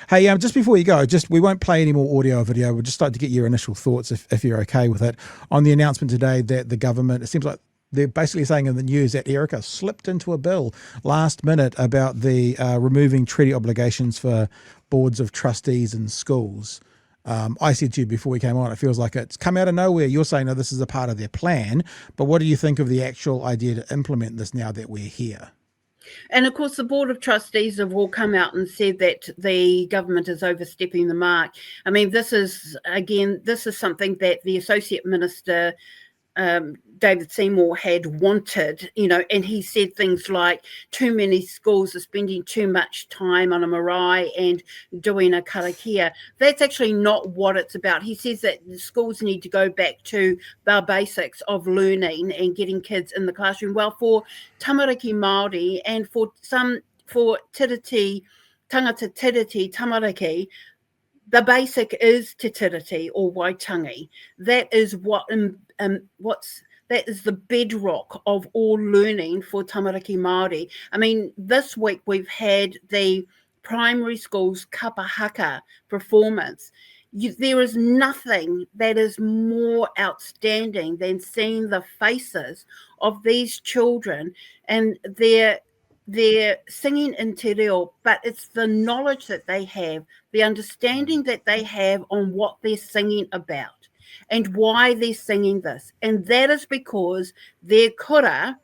Hey, just before you go, we won't play any more audio or video. We'd just like to get your initial thoughts, if you're okay with it, on the announcement today that the government, it seems like they're basically saying in the news that Erica slipped into a bill last minute about the removing treaty obligations for boards of trustees in schools. I said to you before we came on, it feels like it's come out of nowhere. You're saying, no, this is a part of their plan. But what do you think of the actual idea to implement this now that we're here? And of course, the Board of Trustees have all come out and said that the government is overstepping the mark. I mean, this is something that the Associate Minister, David Seymour, had wanted, and he said things like too many schools are spending too much time on a marae and doing a karakia. That's actually not what it's about. He says that the schools need to go back to the basics of learning and getting kids in the classroom. Well, for tamariki Māori and for Tiriti, tangata Tiriti, tamariki, the basic is te tiriti or waitangi. That is that is the bedrock of all learning for tamariki Māori. I mean, this week we've had the primary school's kapahaka performance. There is nothing that is more outstanding than seeing the faces of these children and they're singing in te reo, but it's the knowledge that they have, the understanding that they have on what they're singing about and why they're singing this. And that is because their kura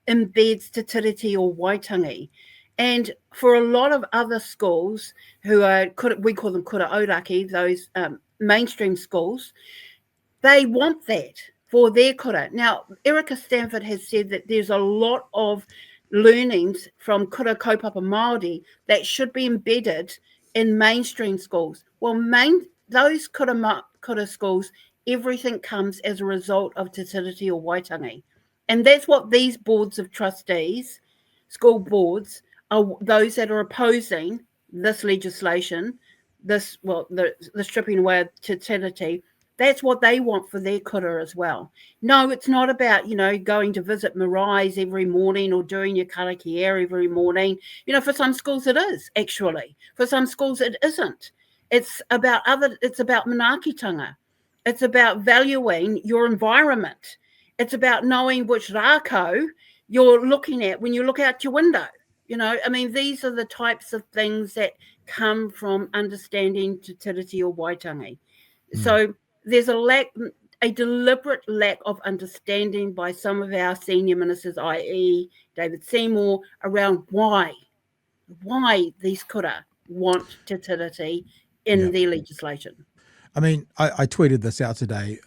embeds te tiriti or waitangi. And for a lot of other schools who are, we call them kura auraki, those mainstream schools, they want that for their kura. Now, Erica Stanford has said that there's a lot of learnings from kura kaupapa Māori that should be embedded in mainstream schools. Well, those kura schools, everything comes as a result of te tiriti or waitangi. And that's what these boards of trustees, school boards, are those that are opposing this legislation, the stripping away of te tiriti. That's what they want for their kura as well. No, it's not about, going to visit maraes every morning or doing your karakia every morning. For some schools it is, actually. For some schools it isn't. It's about manaakitanga. It's about valuing your environment. It's about knowing which rākau you're looking at when you look out your window. These are the types of things that come from understanding te tiriti or waitangi. So there's a deliberate lack of understanding by some of our senior ministers, i.e. David Seymour, around why these kura want te tiriti in their legislation. I mean, I tweeted this out today.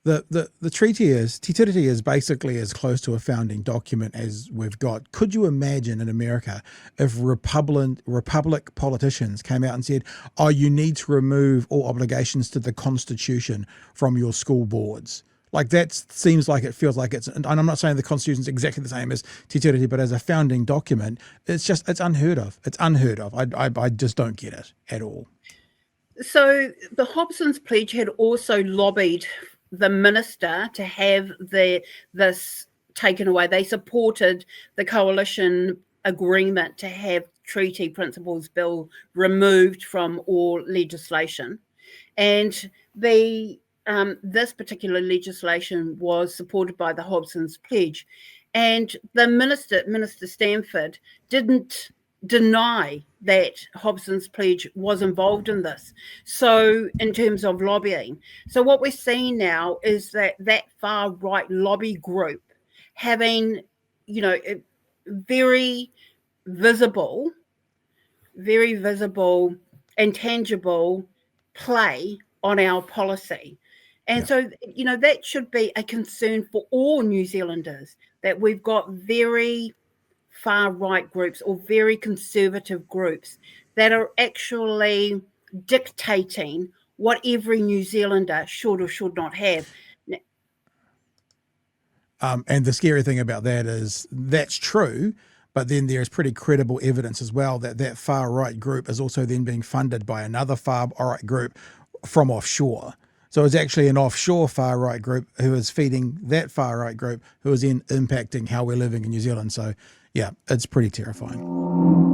The treaty te tiriti is basically as close to a founding document as we've got. Could you imagine in America if Republic politicians came out and said, oh, you need to remove all obligations to the Constitution from your school boards? Like that seems like it feels like it's, and I'm not saying the Constitution is exactly the same as te tiriti, but as a founding document, it's unheard of. It's unheard of. I just don't get it at all. So the Hobson's Pledge had also lobbied the minister to have this taken away. They supported the coalition agreement to have treaty principles bill removed from all legislation, and this particular legislation was supported by the Hobson's Pledge, and the Minister Stanford didn't deny that Hobson's Pledge was involved in this. So in terms of lobbying, so what we're seeing now is that far right lobby group having, very visible and tangible play on our policy. And so, that should be a concern for all New Zealanders, that we've got very far right groups or very conservative groups that are actually dictating what every New Zealander should or should not have. And the scary thing about that is that's true, but then there's pretty credible evidence as well that far right group is also then being funded by another far right group from offshore. So it's actually an offshore far right group who is feeding that far right group who is then impacting how we're living in New Zealand. So yeah, it's pretty terrifying.